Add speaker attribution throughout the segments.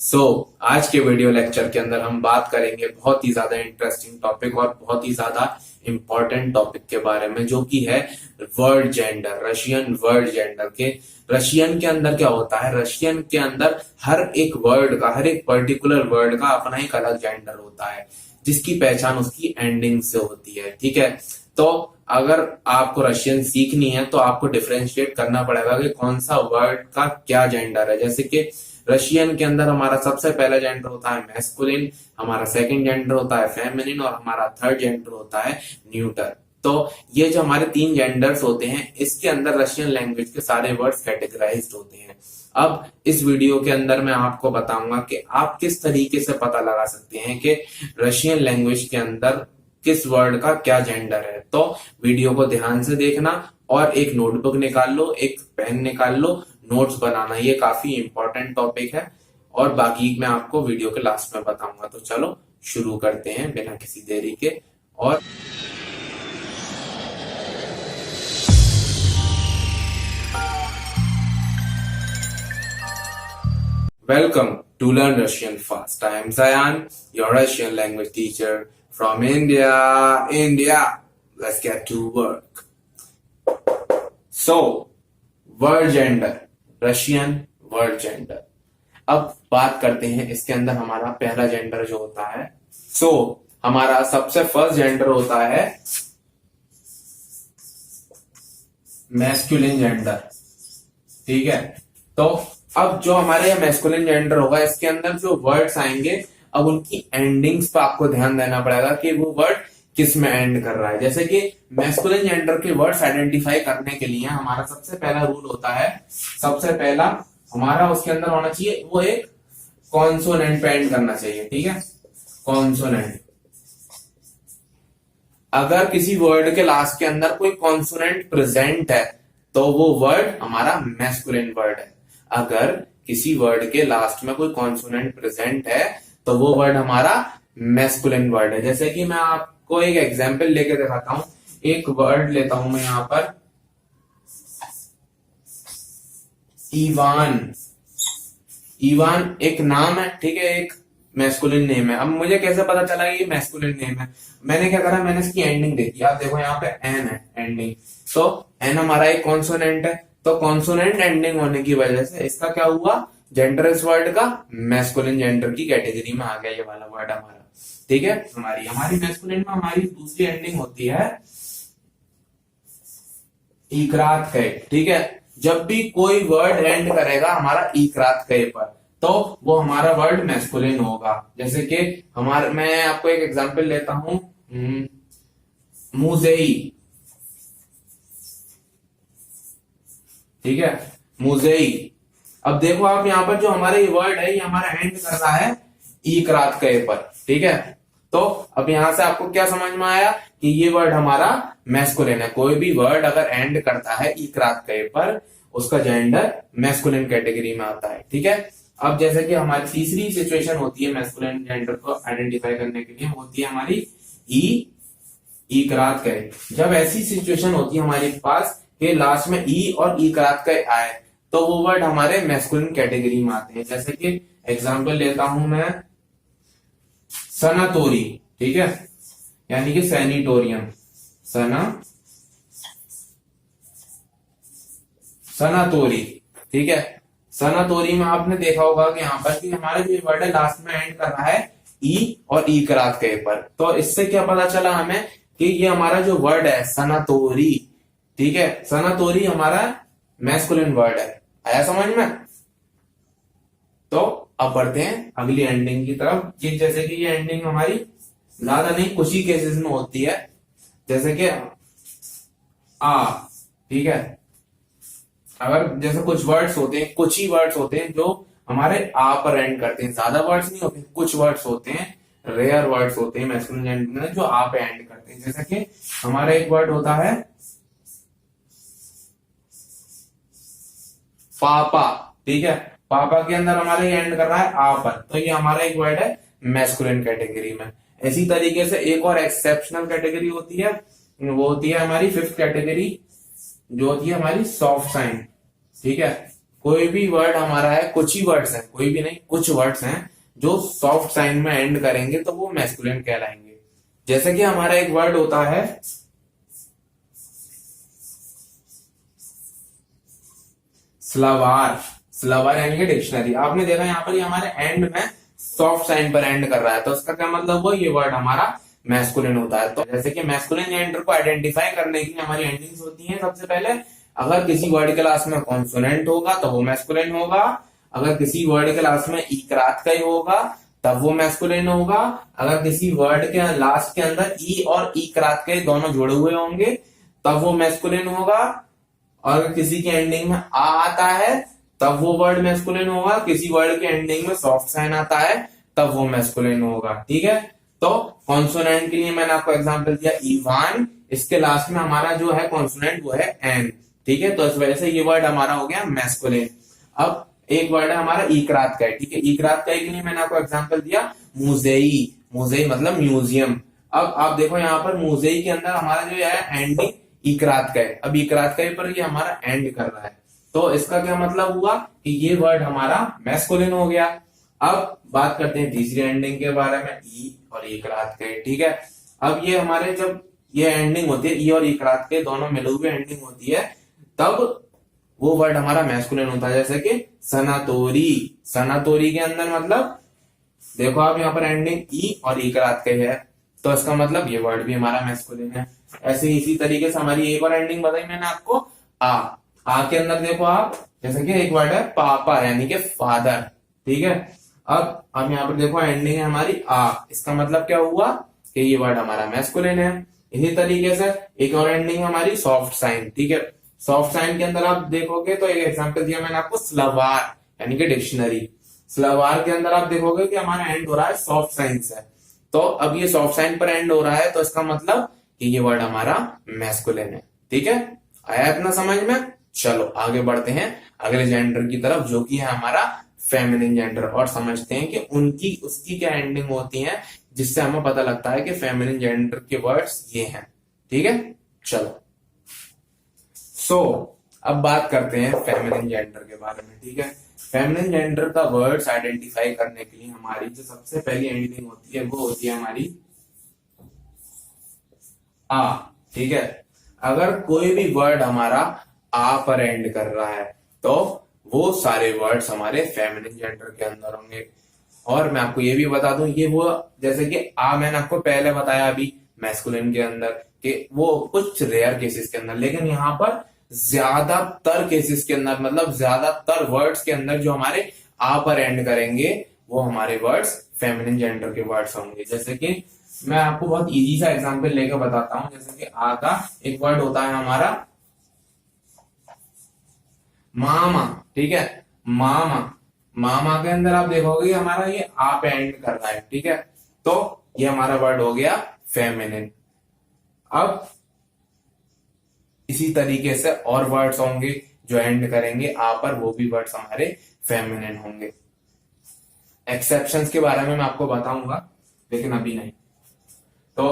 Speaker 1: आज के video lecture के अंदर हम बात करेंगे बहुत ही ज्यादा इंटरेस्टिंग टॉपिक और बहुत ही ज्यादा इंपॉर्टेंट टॉपिक के बारे में, जो कि है word gender, Russian word gender के। रशियन के अंदर क्या होता है, रशियन के अंदर हर एक वर्ड का, हर एक पर्टिकुलर वर्ड का अपना एक अलग जेंडर होता है, जिसकी पहचान उसकी एंडिंग से होती है। ठीक है, तो अगर आपको रशियन सीखनी है तो आपको डिफरेंशिएट करना पड़ेगा कि कौन सा वर्ड का क्या जेंडर है। जैसे कि रशियन के अंदर हमारा सबसे पहला जेंडर होता है मैस्कुलिन, हमारा सेकंड जेंडर होता है फेमिनिन और हमारा थर्ड जेंडर होता है न्यूटर। तो ये जो हमारे तीन जेंडर्स होते हैं, इसके अंदर रशियन लैंग्वेज के सारे वर्ड्स कैटेगराइज्ड होते हैं। अब इस वीडियो के अंदर मैं आपको बताऊंगा कि आप किस तरीके से पता लगा सकते हैं कि रशियन लैंग्वेज के अंदर किस वर्ड का क्या जेंडर है। तो वीडियो को ध्यान से देखना और एक नोटबुक निकाल लो, एक पेन निकाल लो, नोट्स बनाना। ये काफी इंपॉर्टेंट टॉपिक है और बाकी मैं आपको वीडियो के लास्ट में बताऊंगा। तो चलो शुरू करते हैं बिना किसी देरी के। और welcome to Learn Russian Fast. I am Zayan, your Russian language teacher from India. Let's get to work. So, word gender, Russian word gender. अब बात करते हैं इसके अंदर हमारा पहला जेंडर जो होता है। हमारा सबसे फर्स्ट जेंडर होता है मैस्कुलिन जेंडर। ठीक है, तो अब जो हमारे मैस्कुलिन जेंडर होगा, इसके अंदर जो वर्ड्स आएंगे, अब उनकी एंडिंग्स पर आपको ध्यान देना पड़ेगा कि वो वर्ड किस में एंड कर रहा है। जैसे कि मैस्कुलिन जेंडर के वर्ड्स आइडेंटिफाई करने के लिए हमारा सबसे पहला रूल होता है, सबसे पहला हमारा उसके अंदर होना चाहिए, वो एक कॉन्सोनेंट पे एंड करना चाहिए। ठीक है, कॉन्सोनेंट। अगर किसी वर्ड के लास्ट के अंदर कोई कॉन्सोनेंट प्रेजेंट है तो वो वर्ड हमारा मैस्कुलिन वर्ड है। अगर किसी वर्ड के लास्ट में कोई कॉन्सोनेंट प्रेजेंट है तो वो वर्ड हमारा मैस्कुलिन वर्ड है। जैसे कि मैं आपको एक एग्जांपल लेके दिखाता हूं। एक वर्ड लेता हूं मैं यहां पर, ईवान। ईवान एक नाम है, ठीक है, एक मैस्कुलिन नेम है। अब मुझे कैसे पता चला कि ये मैस्कुलिन नेम है? मैंने क्या करा, मैंने इसकी एंडिंग देखी। आप देखो यहाँ पे एन है एंडिंग, तो एन हमारा एक कॉन्सोनेंट है, तो कॉन्सोनेंट एंडिंग होने की वजह से इसका क्या हुआ, जेंडर इस वर्ड का मैस्कुलिन जेंडर की कैटेगरी में आ गया ये वाला वर्ड हमारा। ठीक है, हमारी मैस्कुलिन में हमारी दूसरी एंडिंग होती है इकरात कै। ठीक है, जब भी कोई वर्ड एंड करेगा हमारा इकरात कै पर, तो वो हमारा वर्ड मैस्कुलिन होगा। जैसे कि मैं आपको एक एग्जांपल लेता हूं, मुजेई। ठीक है, मुजेई। अब देखो आप यहाँ पर जो हमारा ये वर्ड है, ये हमारा एंड कर रहा है इकरात कै पर। ठीक है, तो अब यहां से आपको क्या समझ में आया कि ये वर्ड हमारा मैस्कुलिन है। कोई भी वर्ड अगर एंड करता है इकरात कै पर, उसका जेंडर मैस्कुलिन कैटेगरी में आता है। ठीक है, अब जैसे कि हमारी तीसरी सिचुएशन होती है मैस्कुलिन जेंडर को आइडेंटिफाई करने के लिए, होती है हमारी इकरात कै। जब ऐसी सिचुएशन होती है हमारे पास कि लास्ट में ई और इकरात कै आए, तो वो वर्ड हमारे मैस्कुलिन कैटेगरी में आते हैं। जैसे कि एग्जांपल लेता हूं मैं, सनातोरी। ठीक है, यानी कि सैनिटोरियम, सनातोरी। ठीक है, सनातोरी में आपने देखा होगा कि यहाँ पर कि हमारे जो वर्ड है लास्ट में एंड कर रहा है ई और इकरात कै पर। तो इससे क्या पता चला हमें कि ये हमारा जो वर्ड है सनातोरी, ठीक है, सनातोरी हमारा मैस्कुलिन वर्ड है। आया समझ में? तो अब बढ़ते हैं अगली एंडिंग की तरफ। ये जैसे कि ये एंडिंग हमारी ज्यादा नहीं, कुछ ही केसेस में होती है, जैसे कि आ। ठीक है, अगर जैसे कुछ वर्ड्स होते हैं, कुछ ही वर्ड्स होते हैं जो हमारे आ पर एंड करते हैं, ज्यादा वर्ड्स नहीं होते, कुछ वर्ड्स होते हैं, रेयर वर्ड्स होते हैं मैस्कुलिन जेंडर में जो आ पे एंड करते हैं। जैसे कि हमारा एक वर्ड होता है पापा। ठीक है, पापा के अंदर हमारा ये एंड कर रहा है आ पर, तो ये हमारा एक वर्ड है मैस्कुलिन कैटेगरी में। इसी तरीके से एक और एक्सेप्शनल कैटेगरी होती है, वो होती है हमारी फिफ्थ कैटेगरी, जो होती है हमारी सॉफ्ट साइन। ठीक है, कोई भी वर्ड हमारा है, कुछ ही वर्ड्स हैं, कोई भी नहीं, कुछ वर्ड्स हैं जो सॉफ्ट साइन में एंड करेंगे तो वो मैस्कुलिन कहलाएंगे। जैसे कि हमारा एक वर्ड होता है स्लवार। स्लवार यानी कि डिक्शनरी। आपने देखा यहाँ पर ये हमारे एंड में सॉफ्ट साइन पर एंड कर रहा है, तो उसका क्या मतलब हुआ, ये वर्ड हमारा मैस्कुलिन होता है। तो जैसे कि मैस्कुलिन जेंडर को आइडेंटिफाई करने की हमारी एंडिंग्स होती हैं। सबसे पहले अगर किसी वर्ड के लास्ट में कॉन्सोनेंट होगा तो वो मैस्कुलिन होगा, अगर किसी वर्ड के लास्ट में इकरात का ही होगा तब वो मैस्कुलिन होगा, अगर किसी वर्ड के लास्ट के अंदर ई और इकरात के दोनों जुड़े हुए होंगे तब वो मैस्कुलिन होगा, और अगर किसी की एंडिंग में आ आता है तब वो वर्ड मैस्कुलिन होगा, किसी वर्ड के एंडिंग में सॉफ्ट साइन आता है तब वो मैस्कुलिन होगा। ठीक है, तो कॉन्सोनेंट के लिए मैंने आपको एग्जांपल दिया इवान, इसके लास्ट में हमारा जो है कॉन्सोनेंट वो है एन। ठीक है, तो इस वजह से ये वर्ड हमारा हो गया मैस्कुलिन। अब एक वर्ड है हमारा इकरात का है। ठीक है, इकरात का के लिए मैंने आपको एग्जांपल दिया मुजेई। मुजेई मतलब म्यूजियम। अब आप देखो यहाँ पर मुजेई के अंदर हमारा जो है एंडिंग इकरात का है। अब इकरात का पर ये हमारा एंड कर रहा है, तो इसका क्या मतलब हुआ कि ये वर्ड हमारा मैस्कुलिन हो गया। अब बात करते हैं तीसरी एंडिंग के बारे में, ई और इकरात के। ठीक है, अब ये हमारे जब ये एंडिंग होती है ई और इकरात के दोनों मिले हुए एंडिंग होती है तब वो वर्ड हमारा मैस्कुलिन होता है। जैसे कि सनातोरी। सनातोरी के अंदर मतलब देखो आप यहाँ पर एंडिंग ई और इकरात के है, तो इसका मतलब ये वर्ड भी हमारा मैस्कुलिन है। ऐसे ही इसी तरीके से हमारी एक और एंडिंग बताई मैंने आपको आ के अंदर देखो आप, जैसे कि एक वर्ड है पापा यानी कि फादर। ठीक है, अब यहाँ पर देखो एंडिंग है हमारी आ, इसका मतलब क्या हुआ कि ये वर्ड हमारा मैस्कुलिन है। इसी तरीके से एक और एंडिंग हमारी सॉफ्ट साइन। ठीक है, सॉफ्ट साइन के अंदर आप देखोगे तो एक एग्जांपल दिया मैंने आपको स्लवार यानी कि डिक्शनरी। स्लवार के अंदर आप देखोगे कि हमारा एंड हो रहा है सॉफ्ट साइन से, तो अब ये सॉफ्ट साइन पर एंड हो रहा है तो इसका मतलब कि ये वर्ड हमारा मैस्कुलिन है। ठीक है, आया इतना समझ में। चलो आगे बढ़ते हैं अगले जेंडर की तरफ जो कि है हमारा फेमिनिन जेंडर, और समझते हैं कि उनकी उसकी क्या एंडिंग होती है जिससे हमें पता लगता है कि फेमिनिन जेंडर के वर्ड्स ये हैं। ठीक है, चलो अब बात करते हैं फेमिनिन जेंडर के बारे में। ठीक है, फेमिनिन जेंडर का वर्ड्स आइडेंटिफाई करने के लिए हमारी जो सबसे पहली एंडिंग होती है वो होती है हमारी आ। ठीक है, अगर कोई भी वर्ड हमारा आ पर एंड कर रहा है तो वो सारे वर्ड्स हमारे फेमिनिन जेंडर के अंदर होंगे। और मैं आपको ये भी बता दूं, ये वो जैसे कि आ मैंने आपको पहले बताया अभी मैस्कुलिन के अंदर कि वो कुछ रेयर केसेस के अंदर, लेकिन यहाँ पर ज्यादातर केसेस के अंदर मतलब ज्यादातर वर्ड्स के अंदर जो हमारे आ पर एंड करेंगे वो हमारे वर्ड्स फेमिनिन जेंडर के वर्ड्स होंगे। जैसे कि मैं आपको बहुत इजी सा एग्जांपल लेकर बताता हूं। जैसे कि आ का एक वर्ड होता है हमारा मामा। ठीक है, मामा। मामा के अंदर आप देखोगे हमारा ये आ पे एंड कर रहा है। ठीक है, तो ये हमारा वर्ड हो गया फेमिनिन। अब इसी तरीके से और वर्ड्स होंगे जो एंड करेंगे आ पर, वो भी वर्ड्स हमारे फेमिनिन होंगे। एक्सेप्शंस के बारे में मैं आपको बताऊंगा लेकिन अभी नहीं। तो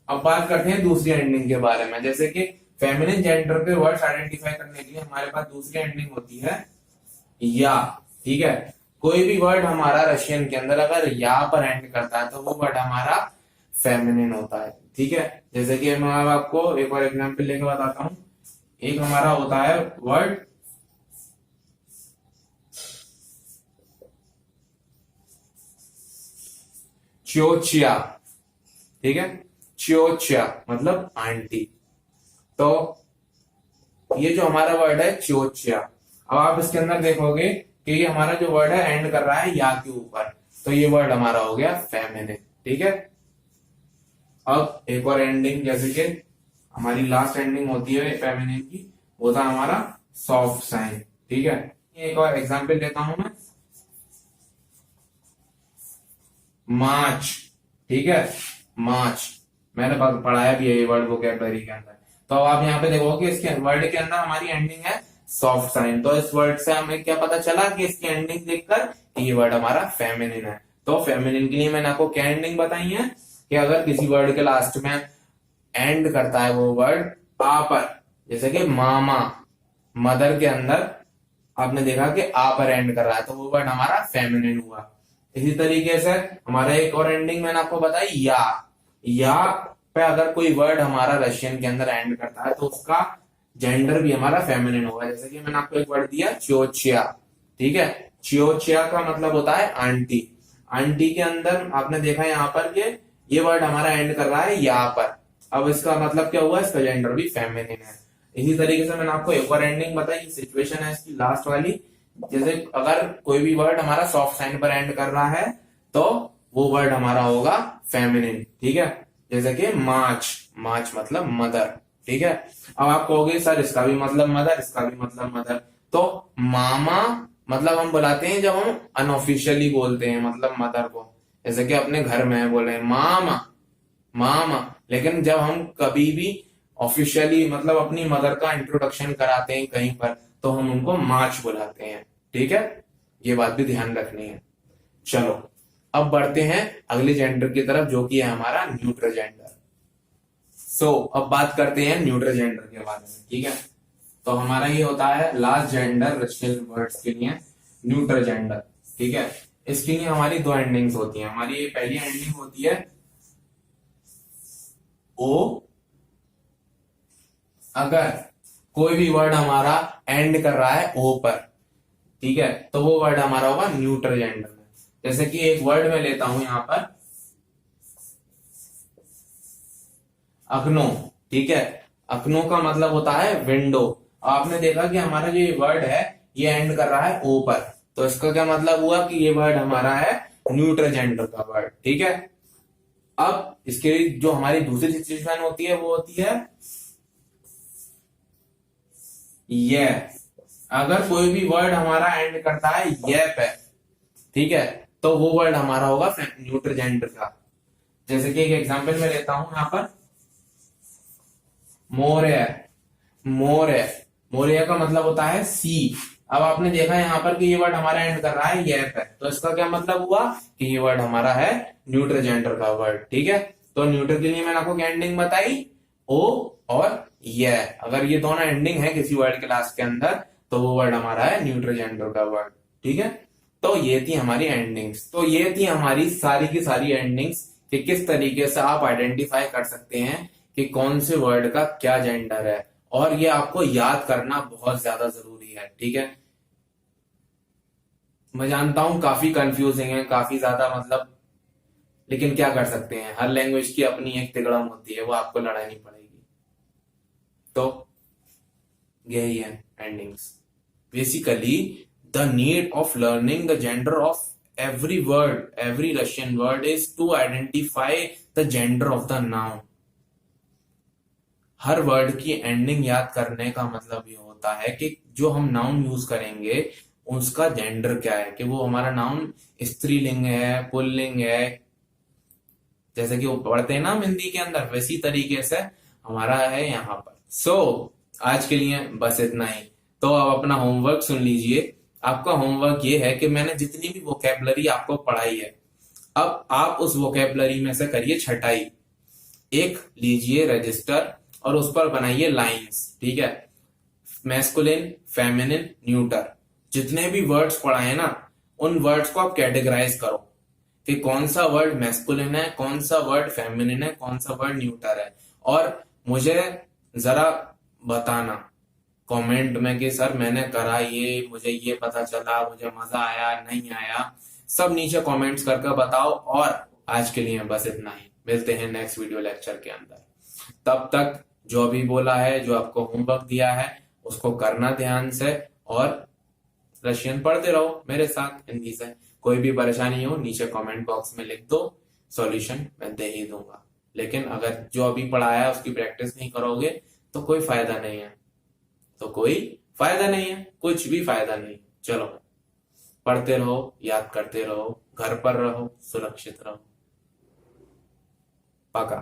Speaker 1: अब बात करते हैं दूसरी एंडिंग के बारे में। जैसे कि फेमिनिन जेंडर के वर्ड्स आइडेंटिफाई करने के लिए हमारे पास दूसरी एंडिंग होती है या। ठीक है, कोई भी वर्ड हमारा रशियन के अंदर अगर या पर एंड करता है तो वो वर्ड हमारा फेमिनिन होता है। ठीक है, जैसे कि मैं आपको एक और एग्जांपल लेकर बताता हूं। एक हमारा होता है वर्ड च्योचिया। ठीक है, च्योचिया मतलब आंटी। तो ये जो हमारा वर्ड है च्योचिया, अब आप इसके अंदर देखोगे कि ये हमारा जो वर्ड है एंड कर रहा है या के ऊपर, तो ये वर्ड हमारा हो गया फेमिनिन। ठीक है, अब एक और एंडिंग जैसे कि हमारी लास्ट एंडिंग होती है फेमिनिन की, वो था हमारा सॉफ्ट साइन। ठीक है, एक और एग्जांपल देता हूं मैं, मार्च। ठीक है, मार्च मैंने पढ़ाया भी है ये वर्ड वोकैबुलरी के अंदर। तो आप यहाँ पे देखोगे इसके वर्ड के अंदर हमारी एंडिंग है सॉफ्ट साइन, तो इस वर्ड से हमें क्या पता चला कि इसकी एंडिंग देखकर ये वर्ड हमारा फेमिनिन है। तो फेमिनिन के लिए मैंने आपको क्या एंडिंग बताई है कि अगर किसी वर्ड के लास्ट में एंड करता है वो वर्ड आ पर, जैसे कि मामा, मदर के अंदर आपने देखा कि आ पर एंड कर रहा है तो वो वर्ड हमारा फेमिनिन हुआ। इसी तरीके से हमारा एक और एंडिंग मैंने आपको बताई या पे अगर कोई वर्ड हमारा रशियन के अंदर एंड करता है तो उसका जेंडर भी हमारा फेमिनिन होगा। जैसे कि मैंने आपको एक वर्ड दिया च्योचिया, ठीक है। च्योचिया का मतलब होता है आंटी। आंटी के अंदर आपने देखा यहाँ पर कि ये वर्ड हमारा एंड कर रहा है या पर। अब इसका मतलब क्या हुआ, इसका जेंडर भी फेमिनिन है। इसी तरीके से मैंने आपको एक और एंडिंग बताई, सिचुएशन है इसकी लास्ट वाली। जैसे अगर कोई भी वर्ड हमारा सॉफ्ट साइन पर एंड कर रहा है तो वो वर्ड हमारा होगा फेमिनिन, ठीक है। जैसे कि मार्च, मार्च मतलब मदर, ठीक है। अब आप कहोगे सर इसका भी मतलब मदर, इसका भी मतलब मदर, तो मामा मतलब हम बुलाते हैं जब हम अनऑफिशियली बोलते हैं मतलब मदर को, जैसे कि अपने घर में बोले मामा मामा। लेकिन जब हम कभी भी ऑफिशियली मतलब अपनी मदर का इंट्रोडक्शन कराते हैं कहीं पर तो हम उनको मार्च बुलाते हैं, ठीक है। ये बात भी ध्यान रखनी है। चलो अब बढ़ते हैं अगले जेंडर की तरफ जो कि है हमारा न्यूट्रल जेंडर। अब बात करते हैं न्यूट्रल जेंडर के बारे में, ठीक है। तो हमारा ये होता है लास्ट जेंडर रशियन वर्ड्स के लिए न्यूट्रल जेंडर, ठीक है। इसके लिए हमारी दो एंडिंग्स होती हैं। हमारी पहली एंडिंग होती है ओ। अगर कोई भी वर्ड हमारा एंड कर रहा है ओ पर, ठीक है, तो वो वर्ड हमारा होगा न्यूट्रल जेंडर में। जैसे कि एक वर्ड में लेता हूं यहां पर अग्नो, ठीक है। अग्नो का मतलब होता है विंडो। आपने देखा कि हमारा जो ये वर्ड है ये एंड कर रहा है ओ पर, तो इसका क्या मतलब हुआ कि ये वर्ड हमारा है न्यूट्रल जेंडर का वर्ड, ठीक है। अब इसके जो हमारी दूसरी सिचुएशन होती है वो होती है ये। अगर कोई भी वर्ड हमारा एंड करता है ये पे, ठीक है, तो वो वर्ड हमारा होगा न्यूट्रल जेंडर का। जैसे कि एक एग्जांपल में लेता हूं यहां पर मोरिया। मोरिया, मोरिया का मतलब होता है सी। अब आपने देखा यहाँ पर कि ये वर्ड हमारा एंड कर रहा है ये पे, तो इसका क्या मतलब हुआ कि ये वर्ड हमारा है न्यूट्रल जेंडर का वर्ड, ठीक है। तो न्यूट्रल के लिए मैंने आपको क्या एंडिंग बताई, ओ और ये। अगर ये दोनों एंडिंग है किसी वर्ड के लास्ट के अंदर तो वो वर्ड हमारा है न्यूट्रल जेंडर का वर्ड, ठीक है। तो ये थी हमारी एंडिंग्स। तो ये थी हमारी सारी की सारी एंडिंग्स कि किस तरीके से आप आइडेंटिफाई कर सकते हैं कि कौन से वर्ड का क्या जेंडर है, और ये आपको याद करना बहुत ज्यादा जरूरी है, ठीक है। मैं जानता हूं काफी कंफ्यूजिंग है, काफी ज्यादा मतलब, लेकिन क्या कर सकते हैं, हर लैंग्वेज की अपनी एक तिकड़म होती है, वो आपको लड़ानी पड़ेगी। तो यही है endings. Basically the need of learning the gender of every word, every Russian word is to identify the gender of the noun. Her word की एंडिंग याद करने का मतलब ये होता है कि जो हम नाउन यूज करेंगे उसका जेंडर क्या है, कि वो हमारा नाउन स्त्रीलिंग है, पुल्लिंग है, जैसे कि वो पढ़ते हैं ना हम हिंदी के अंदर, वैसी तरीके से हमारा है यहाँ पर। आज के लिए बस इतना ही। तो अब अपना होमवर्क सुन लीजिए। आपका होमवर्क ये है कि मैंने जितनी भी वोकेबलरी आपको पढ़ाई है, अब आप उस वोकेबलरी में से करिए छटाई। एक लीजिए रजिस्टर और उस पर बनाइए लाइंस, ठीक है। मैस्कुलिन, फेमिनिन, न्यूटर, जितने भी वर्ड्स पढ़ाए ना उन वर्ड्स को आप कैटेगराइज करो कि कौन सा वर्ड मैस्कुलिन है, कौन सा वर्ड फेमिनिन है, कौन सा वर्ड न्यूटर है। और मुझे जरा बताना कमेंट में कि सर मैंने करा ये, मुझे ये पता चला, मुझे मजा आया नहीं आया, सब नीचे कमेंट्स करके बताओ। और आज के लिए बस इतना ही, मिलते हैं नेक्स्ट वीडियो लेक्चर के अंदर। तब तक जो अभी बोला है, जो आपको होमवर्क दिया है उसको करना ध्यान से, और रशियन पढ़ते रहो मेरे साथ हिंदी से। कोई भी परेशानी हो नीचे कमेंट बॉक्स में लिख दो, सॉल्यूशन मैं दे ही दूंगा। लेकिन अगर जो अभी पढ़ाया है उसकी प्रैक्टिस नहीं करोगे तो कोई फायदा नहीं है, तो कोई फायदा नहीं है, कुछ भी फायदा नहीं। चलो पढ़ते रहो, याद करते रहो, घर पर रहो, सुरक्षित रहो। पक्का।